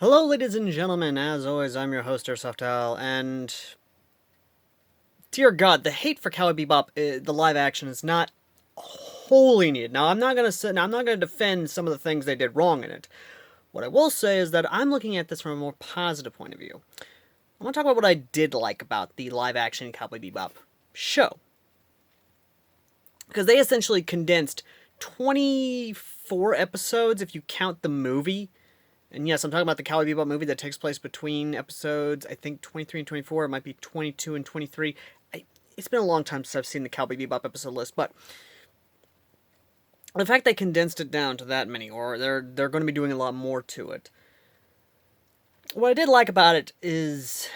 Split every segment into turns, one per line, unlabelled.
Hello, ladies and gentlemen. As always, I'm your host, Airsoft and dear God, the hate for Cowboy Bebop, the live action, is not wholly needed. Now, I'm not gonna defend some of the things they did wrong in it. What I will say is that I'm looking at this from a more positive point of view. I want to talk about what I did like about the live action Cowboy Bebop show, because they essentially condensed 24 episodes if you count the movie. And yes, I'm talking about the Cowboy Bebop movie that takes place between episodes, I think, 23 and 24. It might be 22 and 23. It's been a long time since I've seen the Cowboy Bebop episode list, but the fact they condensed it down to that many, or they're going to be doing a lot more to it. What I did like about it is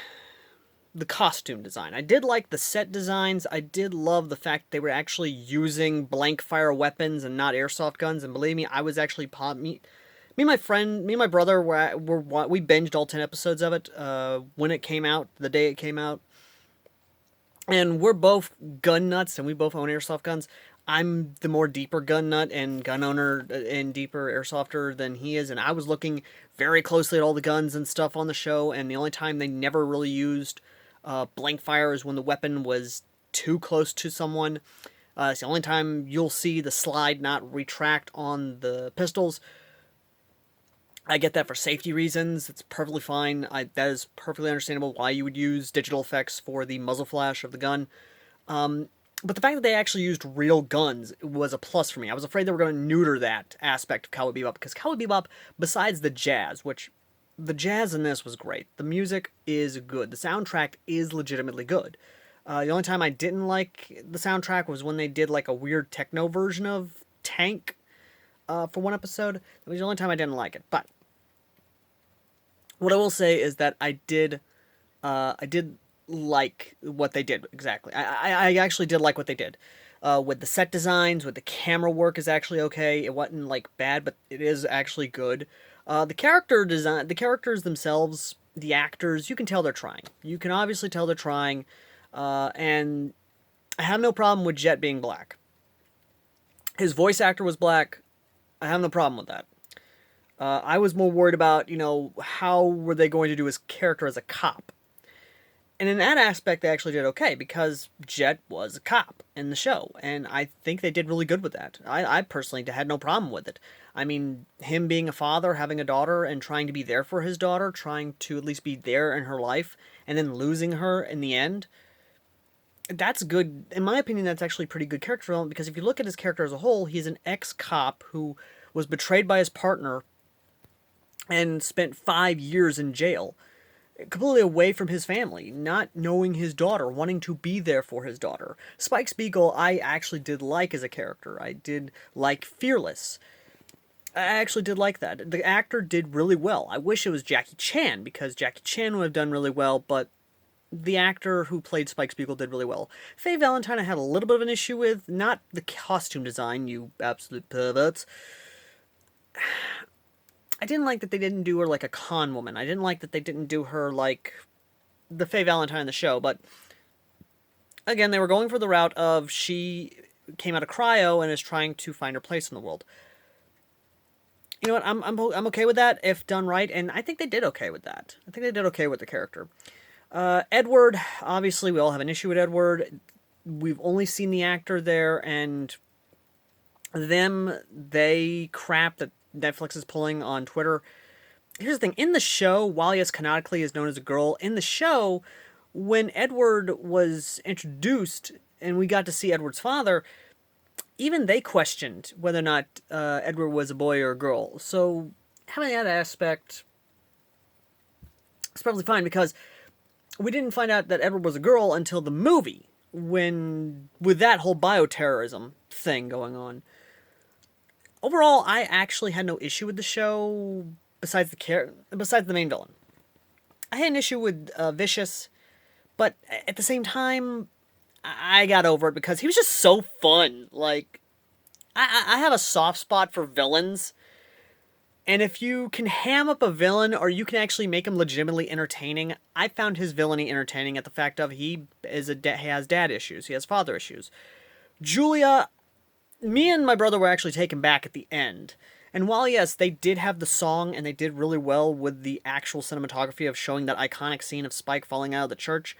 the costume design. I did like the set designs. I did love the fact they were actually using blank fire weapons and not airsoft guns. And believe me, I was actually me and my friend, me and my brother we binged all 10 episodes of it when it came out, the day it came out. And we're both gun nuts, and we both own airsoft guns. I'm the more deeper gun nut and gun owner and deeper airsofter than he is, and I was looking very closely at all the guns and stuff on the show, and the only time they never really used blank fire is when the weapon was too close to someone. It's the only time you'll see the slide not retract on the pistols. I get that for safety reasons. It's perfectly fine. That is perfectly understandable why you would use digital effects for the muzzle flash of the gun. But the fact that they actually used real guns was a plus for me. I was afraid they were going to neuter that aspect of Cowboy Bebop, because Cowboy Bebop, besides the jazz, which the jazz in this was great, the music is good. The soundtrack is legitimately good. The only time I didn't like the soundtrack was when they did like a weird techno version of Tank for one episode. That was the only time I didn't like it. But what I will say is that I did like what they did exactly. I actually did like what they did. With the set designs, with the camera work is actually okay. It wasn't like bad, but it is actually good. The character design, the characters themselves, the actors, you can tell they're trying. You can obviously tell they're trying, and I have no problem with Jet being black. His voice actor was black. I have no problem with that. I was more worried about, how were they going to do his character as a cop? And in that aspect, they actually did okay, because Jet was a cop in the show, and I think they did really good with that. I personally had no problem with it. I mean, him being a father, having a daughter, and trying to be there for his daughter, trying to at least be there in her life, and then losing her in the end, that's good. In my opinion, that's actually pretty good character development, because if you look at his character as a whole, he's an ex-cop who was betrayed by his partner and spent 5 years in jail, completely away from his family, not knowing his daughter, wanting to be there for his daughter. Spike Spiegel, I actually did like as a character. I did like Fearless. I actually did like that. The actor did really well. I wish it was Jackie Chan, because Jackie Chan would have done really well, but the actor who played Spike Spiegel did really well. Faye Valentine I had a little bit of an issue with, not the costume design, you absolute perverts. I didn't like that they didn't do her like a con woman. I didn't like that they didn't do her like the Faye Valentine in the show, but again, they were going for the route of she came out of cryo and is trying to find her place in the world. You know what? I'm okay with that if done right, and I think they did okay with that. I think they did okay with the character. Edward, obviously, we all have an issue with Edward. We've only seen the actor there, and they crap that Netflix is pulling on Twitter. Here's the thing. In the show, while yes, canonically is known as a girl, in the show, when Edward was introduced and we got to see Edward's father, even they questioned whether or not Edward was a boy or a girl. So having that aspect is probably fine, because we didn't find out that Edward was a girl until the movie, when with that whole bioterrorism thing going on. Overall, I actually had no issue with the show besides the main villain. I had an issue with Vicious, but at the same time, I got over it because he was just so fun. Like, I have a soft spot for villains, and if you can ham up a villain or you can actually make him legitimately entertaining, I found his villainy entertaining at the fact of he has dad issues, he has father issues. Julia, me and my brother were actually taken back at the end. And while, yes, they did have the song and they did really well with the actual cinematography of showing that iconic scene of Spike falling out of the church,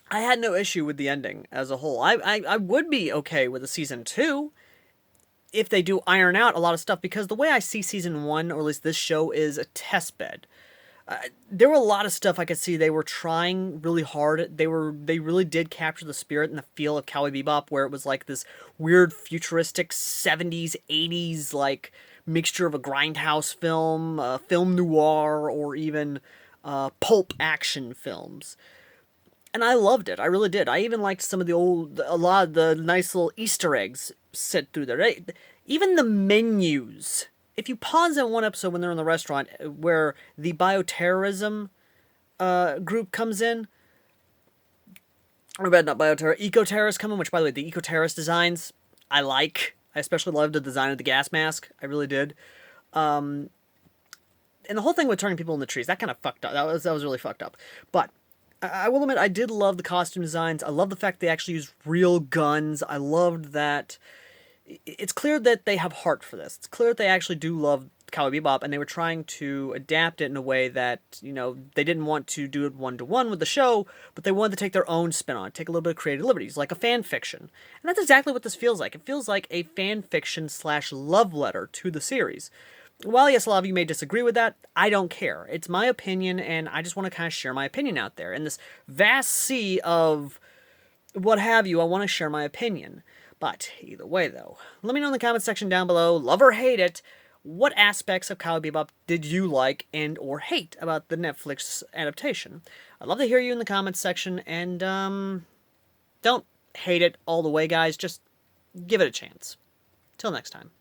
I had no issue with the ending as a whole. I would be okay with a season 2 if they do iron out a lot of stuff, because the way I see season 1, or at least this show, is a test bed. There were a lot of stuff I could see they were trying really hard. They really did capture the spirit and the feel of Cowboy Bebop, where it was like this weird futuristic 70s, 80s like mixture of a grindhouse film, film noir, or even pulp action films. And I loved it. I really did. I even liked some of a lot of the nice little Easter eggs set through there. Even the menus. If you pause at one episode when they're in the restaurant where the bioterrorism group comes in, or bad, not bioterror, eco-terrorists come in, which, by the way, the eco-terrorist designs, I like. I especially loved the design of the gas mask. I really did. And the whole thing with turning people into trees, that kind of fucked up. That was really fucked up. But I will admit, I did love the costume designs. I love the fact they actually used real guns. I loved that. It's clear that they have heart for this. It's clear that they actually do love Cowboy Bebop, and they were trying to adapt it in a way that, they didn't want to do it one-to-one with the show, but they wanted to take their own spin on it, take a little bit of creative liberties, like a fan fiction. And that's exactly what this feels like. It feels like a fan fiction / love letter to the series. While, yes, a lot of you may disagree with that, I don't care. It's my opinion, and I just want to kind of share my opinion out there. In this vast sea of what have you, I want to share my opinion. But either way, though, let me know in the comment section down below, love or hate it, what aspects of Cowboy Bebop did you like and or hate about the Netflix adaptation? I'd love to hear you in the comments section, and don't hate it all the way, guys. Just give it a chance. Till next time.